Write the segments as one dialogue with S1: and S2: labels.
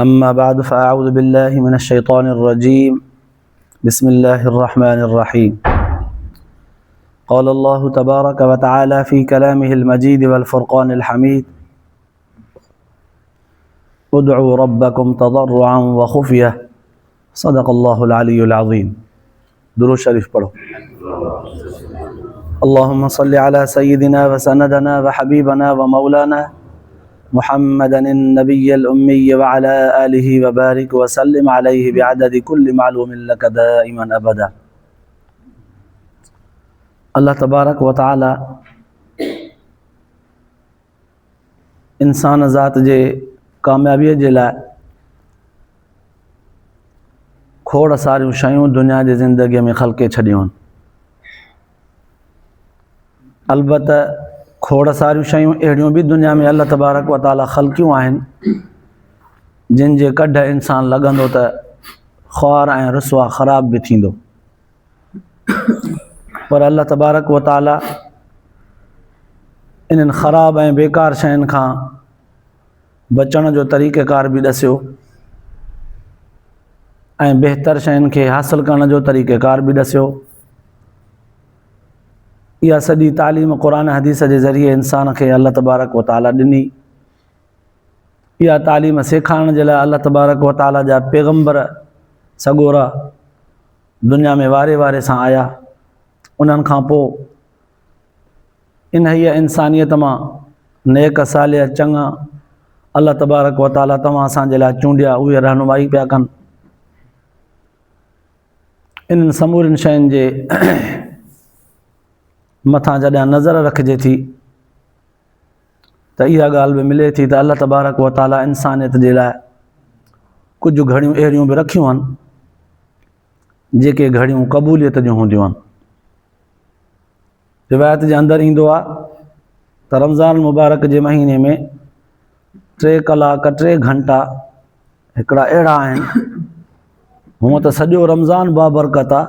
S1: أما بعد فأعوذ بالله من الشيطان الرجيم بسم الله الرحمن الرحيم قال الله تبارك وتعالى في كلامه المجيد والفرقان الحميد ادعوا ربكم تضرعا وخفية صدق الله العلي العظيم. درود شريف पढ़ो. اللهم صل على سيدنا وسندنا وحبيبنا ومولانا محمد النبي الأمي وعلى آله وبارك وسلم عليه بعدد كل معلوم لك دائما أبدا. अल्लाह तबारक व ताला इंसान ज़ात जे कामयाबीअ जे लाइ खोड़ सारियूं शयूं दुनिया जी ज़िंदगीअ में ख़लक़े छॾियूं आहिनि. अलबत्त खोड़ सारियूं शयूं अहिड़ियूं बि दुनिया में अल्लाह तबारक व ताला ख़लक़ियूं आहिनि जिन जे कढ इंसान लॻंदो त ख़्वार ऐं रुसवा ख़राब बि थींदो, पर अल्लाह तबारक व ताला इन्हनि ख़राब ऐं बेकार शयुनि खां बचण जो तरीक़ेकार बि ॾसियो ऐं बहितर शयुनि खे हासिल करण जो तरीक़ेकार बि ॾसियो. इहा सॼी तालीम क़ुरान हदीस जे ज़रिए इंसान खे अल्लाह तबारक व ताला ॾिनी. इहा तालीम सेखारण जे लाइ अल्लाह तबारक व ताला जा पैगम्बर सॻोरा दुनिया में वारे वारे सां आया. उन्हनि खां पोइ इन हीअ इंसानियत मां नेक सालिह चङा अल्लाह तबारक व ताला तव्हां असांजे लाइ चूंडिया, उहे रहनुमाई पिया कनि. इन्हनि समूरनि शयुनि जे मथां जॾहिं नज़र रखिजे थी त इहा ॻाल्हि बि मिले थी त अल्लाह तबारक व ताला इंसानियत जे लाइ कुझु घड़ियूं अहिड़ियूं बि रखियूं आहिनि जेके घड़ियूं क़बूलियत जूं हूंदियूं आहिनि. रिवायत जे अंदरि ईंदो आहे त रमज़ान मुबारक जे महीने में 3 कलाक 3 घंटा हिकिड़ा अहिड़ा आहिनि. हूअं त सॼो रमज़ान बाबरकत आहे,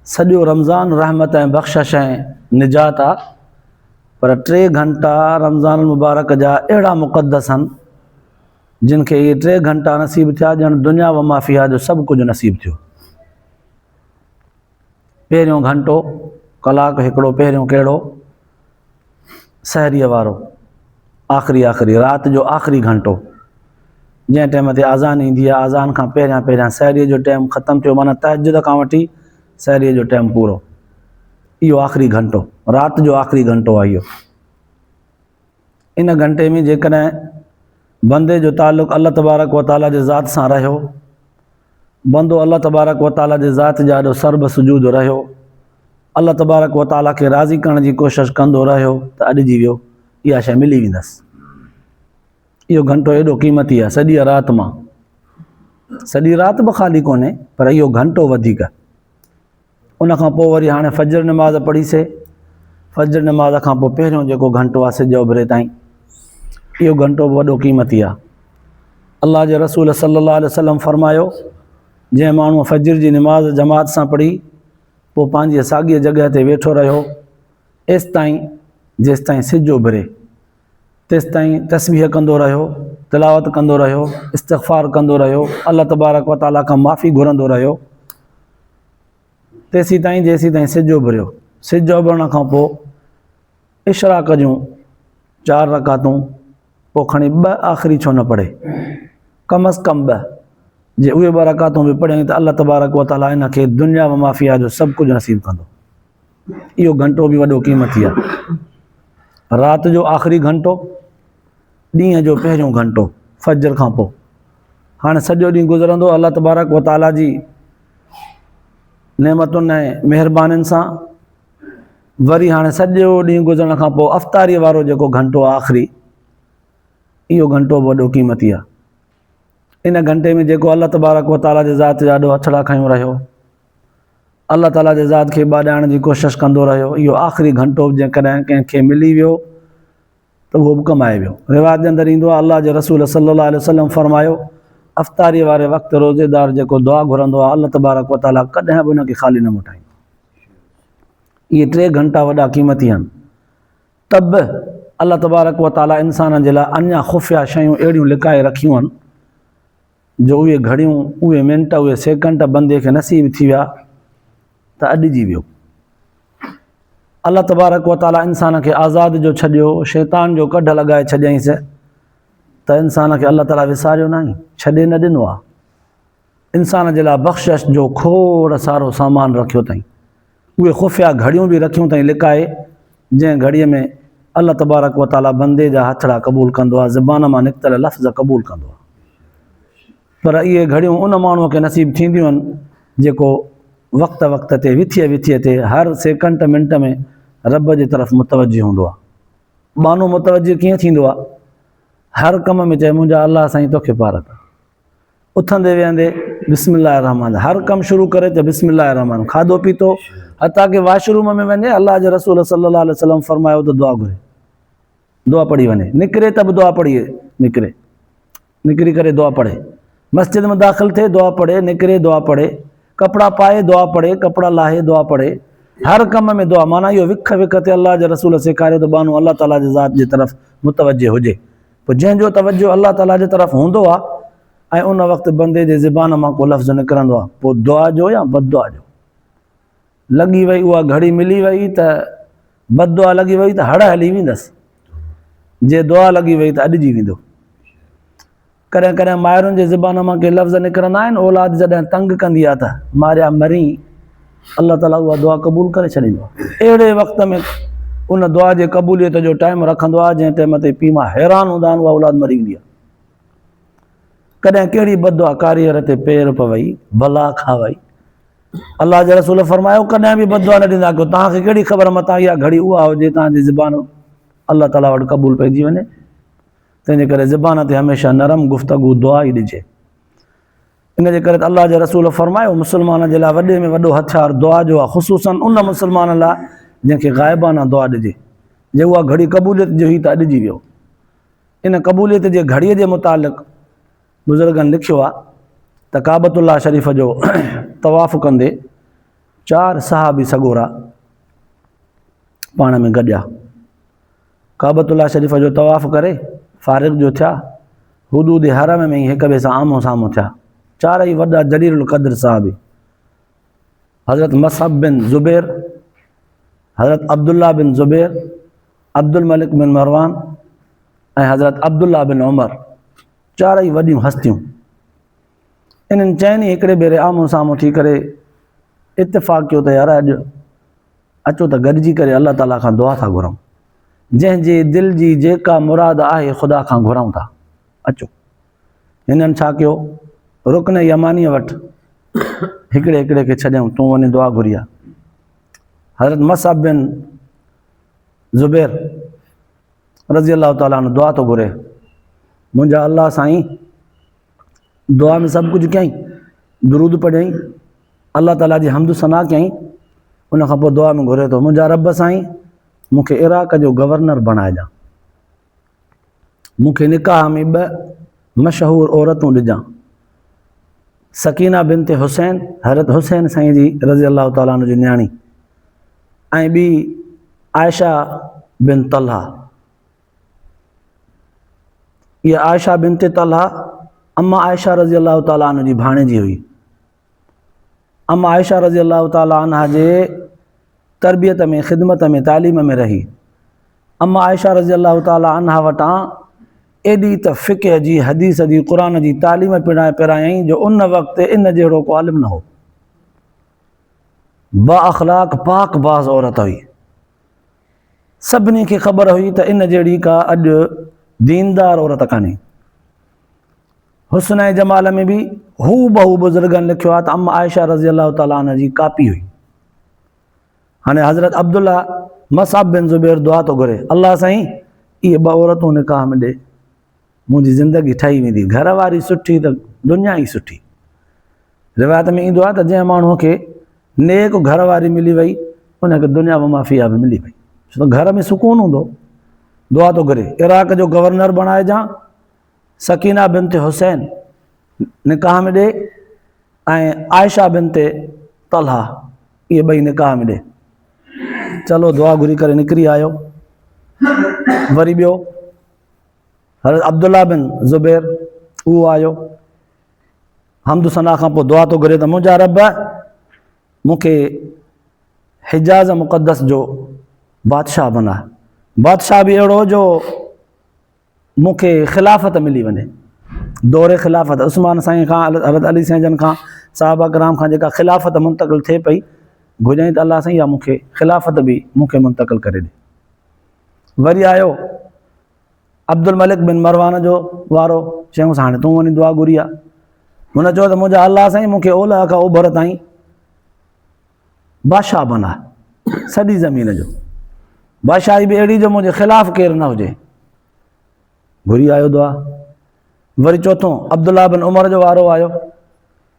S1: सॼो रमज़ान रहमत ऐं बख़्शिश ऐं निजात आहे, पर 3 घंटा रमज़ान मुबारक जा अहिड़ा मुक़दस आहिनि जिन खे इहे 3 घंटा नसीब थिया ॼण दुनिया व माफ़िया जो सभु कुझु नसीब थियो. पहिरियों घंटो कलाक हिकिड़ो पहिरियों कहिड़ो, सहरीअ वारो, आख़िरी राति जो आख़िरी घंटो जंहिं टाइम ते आज़ान ईंदी आहे, आज़ान खां पहिरियां सहरीअ जो टाइम ख़तमु थियो, माना तहज्जुद खां वठी सहरीअ जो टाइम पूरो. इहो आख़िरी घंटो, राति जो आख़िरी घंटो आहे इहो. इन घंटे में जेकॾहिं बंदे जो ताल्लुक़ अल्लाह तबारक व ताला जे ज़ात सां रहियो, बंदो अल्लाह तबारक व ताला जे ज़ात जा ॾो सर्ब सुजूद रहियो, अल्लाह तबारक व ताला खे राज़ी करण जी कोशिशि कंदो रहियो त अॾिजी वियो, इहा शइ मिली वेंदसि. इहो घंटो एॾो क़ीमती आहे. सॼी राति मां, सॼी राति बि ख़ाली कोन्हे, पर इहो घंटो वधीक. उनखां पोइ वरी हाणे फजर नमाज़ पढ़ीसीं, फजर नमाज़ खां पोइ पहिरियों जेको घंटो आहे सिज उभिरे ताईं, इहो घंटो बि वॾो क़ीमती आहे. अल्लाह जे रसूल सल्लल्लाहु अलैहि वसल्लम फरमायो, जंहिं माण्हूअ फजर जी नमाज़ जमात सां पढ़ी पोइ पंहिंजी साॻीअ जॻह ते वेठो रहियो जेसिताईं सिज उभिरे, तेसिताईं तस्बीह कंदो रहियो, तिलावत कंदो रहियो, इस्तिग़फ़ार कंदो रहियो, अल्लाह तबारक व ताला खां माफ़ी घुरंदो रहियो, जेसीताईं सिज उभिरियो. सिज उभरण खां पोइ इशराक़ जूं 4 रकातूं, पोइ खणी 2 आख़िरी छो न पढ़े, कम अज़ कम 2, जे उहे 2 रकातूं बि पढ़ियईं त अल्लाह तबारक व ताला इन खे दुनिया व माफ़िया जो सभु कुझु नसीब कंदो. इहो घंटो बि वॾो क़ीमती आहे. राति जो आख़िरी घंटो, ॾींहं जो पहिरियों घंटो फजर खां पोइ. हाणे सॼो ॾींहुं गुज़रंदो अल्लाह तबारक व ताला जी नेमतुनि ऐं महिरबानियुनि सां. वरी हाणे सॼो ॾींहुं गुज़रण खां पोइ अफ़्तारीअ वारो जेको घंटो आहे आख़िरी, इहो घंटो बि वॾो क़ीमती आहे. इन घंटे में जेको अल्लाह तबारक व ताला जे ज़ात जा ॾो अछड़ा खयूं रहियो, अल्लाह ताला जे ज़ात खे ॿाॾाइण जी कोशिशि कंदो रहियो, इहो आख़िरी घंटो जेकॾहिं कंहिंखे मिली वियो त उहो बि कमाए वियो. रिवायत जे अंदरि ईंदो आहे, अल्लाह जे रसूल सल्लल्लाहु अलैहि वसल्लम फरमायो, अफ़्तारीअ वारे वक़्तु रोज़ेदार जेको दुआ घुरंदो आहे अल्लाह तबारक व ताला कॾहिं बि उनखे ख़ाली न मोटाईंदो. इहे 3 घंटा वॾा क़ीमती आहिनि. त बि अल्लाह तबारक व ताला इंसाननि जे लाइ अञा ख़ुफ़िया शयूं अहिड़ियूं लिकाए रखियूं आहिनि जो उहे घड़ियूं, उहे मिंट, उहे सेकंड बंदे खे नसीब थी विया त अॾिजी वियो। अल्लाह तबारक व ताला इंसान खे आज़ाद जो छॾियो, शैतान जो कढ लॻाए छॾियईंसि त इंसान खे अल्लाह ताला विसारियो न आहे, छॾे न ॾिनो आहे। इंसान जे लाइ बख़्शिश जो खोड़ सारो सामान रखियो अथई। उहे ख़ुफ़िया घड़ियूं बि रखियूं अथई लिकाए, जंहिं घड़ीअ में अल्लाह तबारक व ताला बंदे जा हथड़ा क़बूल कंदो आहे, ज़बान मां निकितल लफ़्ज़ क़बूल कंदो आहे। पर इहे घड़ियूं उन माण्हूअ खे नसीब थींदियूं आहिनि जेको वक़्त वक़्त ते विथीअ ते हर सेकंड मिंट में रब जे तरफ़ मुतवजी हूंदो आहे। माण्हू मुतवजी कीअं थींदो आहे? हर कम में चए मुंहिंजा अल्लाह साईं तोखे पार कर, उथंदे वेहंदे बिस्मिल्लाह रहमान, हर कमु शुरू करे त बिस्मिल्लाह रहमान, खाधो पीतो, हता कि वाशरूम में वञे अल्लाह जे रसूल सल्लल्लाहु अलैहि वसल्लम फरमायो त दुआ घुरे, दुआ पढ़ी वञे, निकिरे त बि दुआ पढ़ी निकिरे, निकिरी करे दुआ पढ़े, मस्जिद में दाख़िल थिए दुआ पढ़े, निकिरे दुआ पढ़े, कपिड़ा पाए दुआ पढ़े, कपिड़ा लाहे दुआ पढ़े, हर कम में दुआ। माना इहो विख विख ते अल्लाह जे रसूल सेखारियो त बानो अल्लाह ताला जे ज़ात जे तरफ़ मुतवजे हुजे। पोइ जंहिंजो तवजो अल्लाह ताला जे तरफ़ हूंदो आहे ऐं उन वक़्तु बंदे जे ज़बान मां को लफ़्ज़ निकिरंदो आहे, पोइ दुआ जो या बददुआ जो। लॻी वई उहा घड़ी मिली वई त बददुआ लॻी वई त हड़ हली वेंदसि, जे दुआ लॻी वई त अॾिजी वेंदो। कॾहिं कॾहिं माइरुनि जे ज़बान मां के लफ़्ज़ निकिरंदा आहिनि, औलाद जॾहिं तंग कंदी आहे त मारिया मरी, अल्लाह ताला उहा दुआ क़बूल करे छॾींदो आहे। अहिड़े वक़्त में उन दुआ जे क़बूलियत जो टाइम रखंदो आहे जंहिं टाइम ते पीउ मां हैरान हूंदा आहिनि, उहा औलाद मरी वेंदी आहे। कॾहिं कहिड़ी बददुआ कारीअर ते पेर पवई, भला खा वई, अल्लाह जे रसूल फरमायो कॾहिं बि बददुआ न ॾींदा, कयो तव्हांखे कहिड़ी ख़बर मतां इहा घड़ी उहा हुजे तव्हांजी ज़बान अल्लाह ताला वटि क़बूल पइजी वञे। तंहिंजे करे ज़बान ते हमेशह नरम गुफ़्तगू दुआ ई ॾिजे। इन जे करे त अल्लाह जे रसूल फरमायो मुस्लमान जे लाइ वॾे में वॾो हथियार दुआ जो आहे, ख़ुसूसन उन मुस्लमान लाइ जंहिंखे ग़ाइबाना दुआ ॾिजे। जे उहा घड़ी क़बूलियत जो हुई त अॾिजी वियो। इन क़बूलियत जे घड़ीअ जे मुतालिक़ बुज़ुर्गनि लिखियो आहे त काबतुल्लाह शरीफ़ जो तवाफ़ कंदे 4 सहाबी सॻोरा पाण में गॾिया, काबतुल्लाह शरीफ़ जो तवाफ़ करे फ़ारिग़ जो थिया, हुदूद हरम में ई हिक ॿिए सां आम्हूं साम्हूं थिया। 4 ई वॾा जलीलुल क़द्र साहबी, हज़रत मसअब बिन ज़ुबैर, हज़रत अब्दुल्ला बिन ज़ुबैर, अब्दुल मलिक बिन मरवान ऐं हज़रत अब्दुल्ला बिन उमर, 4 ई वॾियूं हस्तियूं। इन्हनि चइनि हिकिड़े भेरे आम्हूं साम्हूं थी करे इत्तेफ़ाक़ कयो त यार अॼु अचो त गॾिजी करे अल्लाह ताला खां दुआ था घुरऊं, जंहिंजे दिलि जी जेका मुराद आहे ख़ुदा खां घुरऊं था, अचो। हिननि छा कयो, रुकन यमानीअ वटि हिकिड़े हिकिड़े खे छॾियऊं, तूं वञी दुआ घुरी आ। हज़रत मसअब बिन ज़ुबैर रज़ी अल्लाह ताला अन्हु दुआ थो घुरे, मुंहिंजा अल्लाह साईं, दुआ में सभु कुझु कयईं, दुरूद पढ़ियईं, अल्लाह ताला जी हम्द सना कयईं, उन खां पोइ दुआ में घुरे थो, मुंहिंजा रब साईं मूंखे इराक़ जो गवर्नर बणाइजां, मूंखे निकाह में 2 मशहूर औरतूं ॾिजां, सकीना बिनते हुसैन, हज़रत हुसैन साईं जी रज़ी अल्लाह ताला अन्हु जी न्याणी, ऐं ॿी आयशा बिन तलहा। इहा आयशा बिनते तलहा अम्मा आयशा रज़ी अल्लाह ताला अन्हु जी भाणे जी हुई। अम्मा आयशा रज़ी अल्लाह ताला अन्हा जे तरबियत में, ख़िदमत में, तालीम में रही। अम्मा आयशा रज़ी अल्लाह ताला अन्हा वटां एॾी त फ़िक़ह जी, हदीस जी, क़ुरान जी तालीम पिरायईं जो उन वक़्तु इन जहिड़ो को आलिम न हो। बा अख़लाक पाक बाज़ औरत हुई, सभिनी खे ख़बर हुई त इन जहिड़ी का अॼु दीनदार औरत कान्हे। हुस्न ऐं जमाल में बि हू बहु बुज़ुर्गनि लिखियो आहे त अम्मा आयशा रज़ी अल्लाह ताला अन्हा जी कापी हुई। हाणे हज़रत अब्दुल्ला मसअब बिन ज़ुबैर दुआ थो घुरे, अल्लाह साईं इहे 2 औरतूं निकाह में ॾे, मुंहिंजी ज़िंदगी ठही वेंदी, घर वारी सुठी त दुनिया ई सुठी। रिवायत में ईंदो आहे त जंहिं माण्हूअ खे नेक घर वारी मिली वई उनखे दुनिया में माफ़िया बि मिली वई, छो त घर में सुकून हूंदो। दुआ थो घुरे, इराक़ जो गवर्नर बणाइजां, सकीना बिनते हुसैन निकाह में ॾे, ऐं आयशा बिनते तलहा इहे 2 निकाह में ॾे। चलो दुआ घुरी करे निकिरी आयो। वरी ॿियो हज़रत अब्दुल्ला बिन ज़ुबैर, उहो आयो, हमद सना खां पोइ दुआ थो घुरे त मुंहिंजा रब मूंखे हिजाज़ मुक़दस जो बादशाह बना, बादशाह बि अहिड़ो जो मूंखे ख़िलाफ़त मिली वञे, दौरे ख़िलाफ़त उस्मान साईं खां हज़रत अली साईं जन खां साहबा कराम खां जेका ख़िलाफ़त मुंतक़िल थिए पई, घुरियईं त अलाह साईं या मूंखे ख़िलाफ़त बि मूंखे मुंतक़िल करे ॾे। वरी आयो अब्दुल मलिक बिन मरवान जो वारो, चयूंसि हाणे तूं वञी दुआ घुरी आहे। हुन चयो त मुंहिंजा अलाह साईं मूंखे ओलह खां ओभर ताईं बादशाह बना, सॼी ज़मीन जो बादशाही बि अहिड़ी जो मुंहिंजे ख़िलाफ़ु केरु न हुजे। घुरी आयो दुआ। वरी चोथों अब्दुल्ला बिन उमर जो वारो आयो,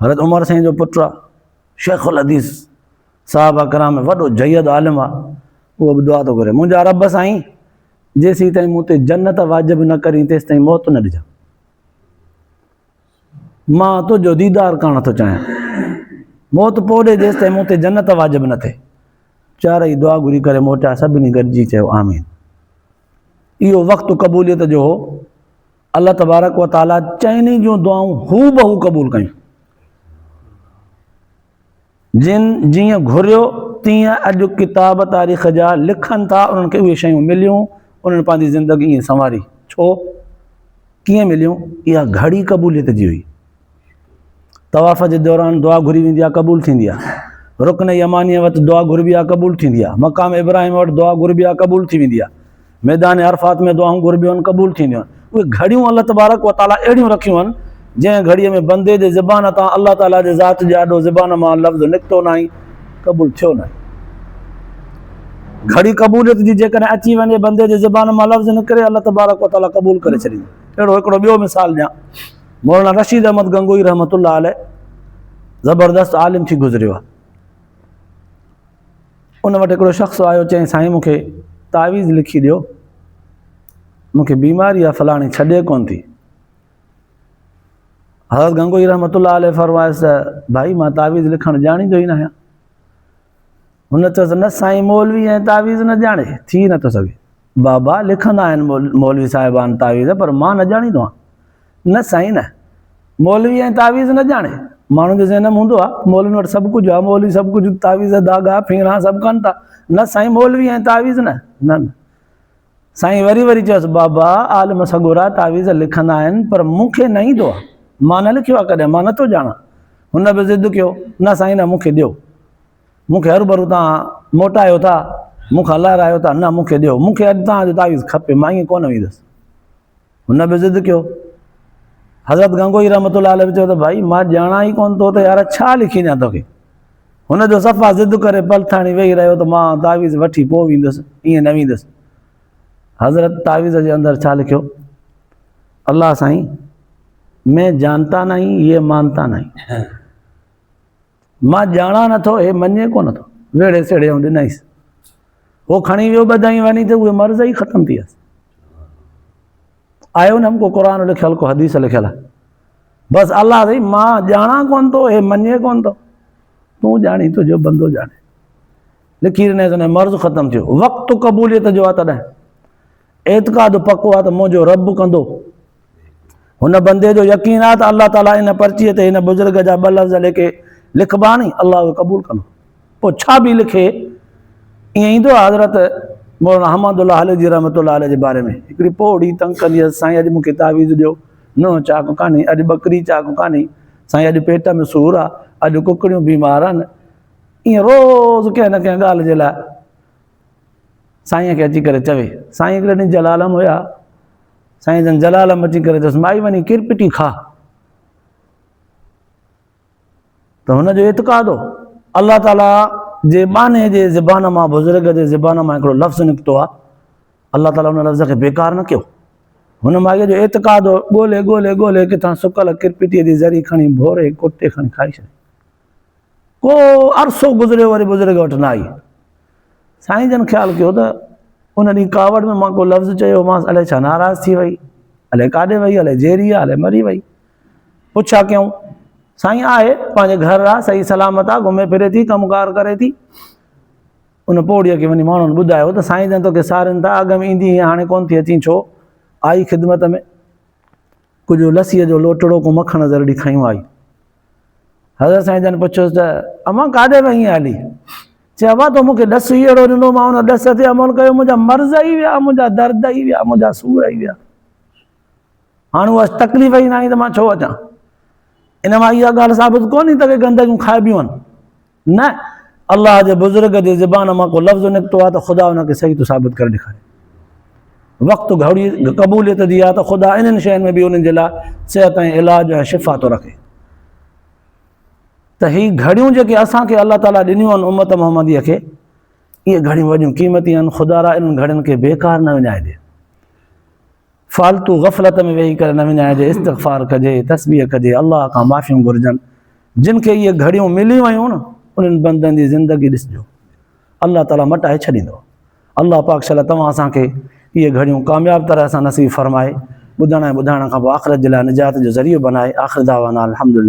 S1: हज़रत उमर साईं जो पुटु आहे, शेखुल हदीस साहबा कराम में वॾो जयद आलिम आहे। उहो बि दुआ थो घुरे, मुंहिंजा रब साईं जेसीं ताईं मूं ते जन्नत वाजिबु न करी तेसि ताईं मौत न ॾिजां, मां तुंहिंजो दीदार करणु थो चाहियां, मौत पोइ ॾे जेसि ताईं मूं ते जन्नत वाजिबु न थिए। चारई दुआ घुरी करे मोटिया, सभिनी गॾिजी चयो आमीन। इहो वक़्तु क़बूलियत जो हो। अल्लाह तबारक व ताला चइनी जूं दुआऊं हू बहू क़बूल कयूं, जिन जीअं घुरियो तीअं अॼु किताब तारीख़ जा लिखनि था, उन्हनि खे उहे शयूं मिलियूं, उन्हनि पंहिंजी ज़िंदगी ईअं संवारी। छो कीअं मिलियूं? इहा घड़ी क़बूलियत जी हुई। तवाफ़ जे दौरान दुआ घुरी वेंदी आहे, क़बूल थींदी आहे। रुकन यमानीअ वटि दुआ घुरबी आहे, क़बूल थींदी आहे। मक़ाम इब्राहिम वटि दुआ घुरबी आहे, क़बूल थी वेंदी आहे। मैदान अरफात में दुआऊं घुरबियूं आहिनि, क़बूल थींदियूं आहिनि। उहे घड़ियूं अल्लाह तबारक व ताला अहिड़ियूं रखियूं आहिनि जंहिं घड़ीअ में बंदे जे ज़बान तां अल्लाह ताला जे ज़ात जे आॾो ज़बान मां लफ़्ज़ निकितो न आहे, क़बूल थियो न आहे। घड़ी क़बूलियत जी जेकॾहिं अची वञे, बंदे जे ज़बान मां लफ़्ज़ निकिरे, अल्लाह तबारक व ताला क़बूल करे छॾींदो। अहिड़ो हिकिड़ो ॿियो मिसाल ॾियां, मौलाना रशीद अहमद गंगोई रहमतुल्लाह अलैह ज़बरदस्त आलिम थी गुज़रियो आहे। उन वटि हिकिड़ो शख़्स आयो, चई साईं मूंखे तावीज़ लिखी ॾियो, मूंखे बीमारी आहे फलाणी, छॾे कोन थी। हज़रत गंगोई रहमतुल्लाह अलैह फरमायसि त भाई मां तावीज़ लिखणु ॼाणींदो ई न आहियां। हुन चयोसि न साईं मौलवी ऐं तावीज़ न ॼाणे, थी नथो सघे। बाबा लिखंदा आहिनि मौलवी साहिबान तावीज़, पर मां न ॼाणींदो आहियां। न साईं न, मौलवी ऐं तावीज़ न ॼाणे। माण्हुनि जे ज़हन में हूंदो आहे मौलवी वटि सभु कुझु आहे, मौलवी सभु कुझु तावीज़ धागा फीणा सभु कनि था। न साईं मौलवी ऐं तावीज़ न, न। साईं वरी चयोसि बाबा आलिम सगोरा तावीज़ लिखंदा आहिनि, पर मूंखे न ईंदो आहे, मां न लिखियो आहे कॾहिं, मां नथो ॼाणा। हुन बि ज़िद कयो, न साईं न, मूंखे ॾियो, मूंखे हरू भरू तव्हां मोटायो था, मूंखां लहरायो था, न मूंखे ॾियो, मूंखे अॼु तव्हांजो तावीज़ खपे, मां ईअं कोन वेंदुसि। हुन बि ज़िद कयो। हज़रत गंगोई रहमतुल्लाह अलैह चयो त भाई मां ॼाणा ई कोन थो त यार छा लिखी ॾियां तोखे। हुनजो सफ़ा ज़िद करे पलथाणी वेही रहियो त मां तावीज़ वठी पोइ वेंदुसि, ईअं न वेंदुसि। हज़रत तावीज़ जे अंदरि छा लिखियो? अल्लाह साईं मैं जानता नहीं, ये मानता नहीं। मां ॼाणा नथो, हे मञे कोन थो। वेड़े सेड़े ऐं ॾिनईसि, उहो खणी वियो ॿधाई वञी त उहे मर्ज़ ई ख़तमु थी वियसि। आयो न को क़ुर लिखियलु, को हदीस लिखियलु आहे, बसि अल्लाह साईं मां ॼाणा कोन थो, हे मञे कोन थो, तूं ॼाणी, तुंहिंजो बंदो ॼाणे। लिखी ॾिनईसि, हुन मर्ज़ ख़तमु थियो। वक़्तु क़बूलियत जो आहे, तॾहिं एतिक़ाद पको आहे त मुंहिंजो रब कंदो। हुन बंदे जो यकीन आहे त अल्लाह ताला इन पर्चीअ ते हिन बुज़ुर्ग जा ॿ लफ़्ज़ लेके लिखबा नी, अल्लाह उहे क़बूल कंदो। पोइ छा बि लिखे, ईअं ईंदो आहे। हज़रत मौलाना अहमदुल्लाह अलैह जी रहमतुल्लाह अलैह जे बारे में हिकिड़ी पोड़ी तंग कंदी हुअसि, साईं अॼु मूंखे तावीज़ ॾियो, न चाक कान्हे, अॼु ॿकरी चाक कान्हे, साईं अॼु पेट में सूरु आहे, अॼु कुकड़ियूं बीमार आहिनि। ईअं रोज़ु कंहिं न कंहिं ॻाल्हि जे लाइ साईं खे अची करे चवे। साईं हिकिड़े ॾींहुं जलालम हुया, साईं जन जलालम अची करे चयोसि माई वञी किरपिटी खा। त हुनजो एतिक़ाद हो अल्लाह ताला जे बाने जे ज़बान मां, बुज़ुर्ग जे ज़बान मां हिकिड़ो लफ़्ज़ निकितो आहे, अल्लाह ताला हुन लफ़्ज़ खे बेकार न कयो। हुन माईअ जो एतिक़ाद हो, ॻोल्हे किथां सुकल किरपिटीअ जी ज़री खणी भोरे कोटे खणी खाई छॾी। को अरसो गुज़रियो, वरी बुज़ुर्ग वटि न आई। साईं जन ख़्यालु कयो त उन ॾींहुं कावड़ में मां को लफ़्ज़ चयो मांसि, अलाए छा नाराज़ थी वई, अलाए काॾे वई, अलाए जेरी आहे, अलाए मरी वई। पुछा कयूं, साईं आहे, पंहिंजे घर आहे, सही सलामत आहे, घुमे फिरे थी, कमुकार करे थी। उन पोड़ीअ खे वञी माण्हुनि ॿुधायो त साईं जन तोखे सारिनि था, अॻ में ईंदी हाणे कोन थी अची, छो? आई ख़िदमत में, कुझु लस्सीअ जो लोटड़ो को मखण ज़रड़ी खयूं आई। हज़रत साईं जन पुछियोसि त अमा काॾे वई हली? चए अबा तो मूंखे ॾसु अहिड़ो ॾिनो, मां हुन ॾस ते अमल कयो, मुंहिंजा मर्ज़ ई विया, मुंहिंजा दर्द ई विया, मुंहिंजा सूर ई विया। हाणे उहा तकलीफ़ ई न आई त मां छो अचां? इन मां इहा ॻाल्हि साबित कोन्हे त के गंदगियूं खाइबियूं आहिनि, न, अलाह जे बुज़ुर्ग जे ज़बान मां को लफ़्ज़ निकितो आहे त ख़ुदा हुनखे सही थो साबित करे ॾेखारे। वक़्तु घड़ी क़बूलियत जी आहे त ख़ुदा इन्हनि शयुनि में बि उन्हनि जे लाइ सिहत ऐं इलाज ऐं शिफ़ा थो रखे। त ही घड़ियूं जेके असांखे अलाह ताला ॾिनियूं आहिनि उम्मत मुहम्मदीअ खे, इहे घड़ियूं वॾियूं क़ीमती आहिनि। ख़ुदा रा इन्हनि घड़ियुनि खे बेकार न विञाइजे, फालतू ग़फ़लत में वेही करे न विञाइजे, इस्तिग़फ़ार कजे, तस्बीह कजे, अलाह खां माफ़ियूं घुरिजनि। जिन खे इहे घड़ियूं मिली वयूं न, उन्हनि बंदनि जी ज़िंदगी ॾिसिजो, अलाह ताला मटाए छॾींदो। अलाह पाक शल तव्हां असांखे इहे घड़ियूं कामयाबु तरह सां नसीब फ़रमाए, ॿुधण ऐं ॿुधाइण खां पोइ आख़िरत जे लाइ निजात जो ज़रियो बनाए। आख़िर दावाना अल्हम्दुलिल्लाह।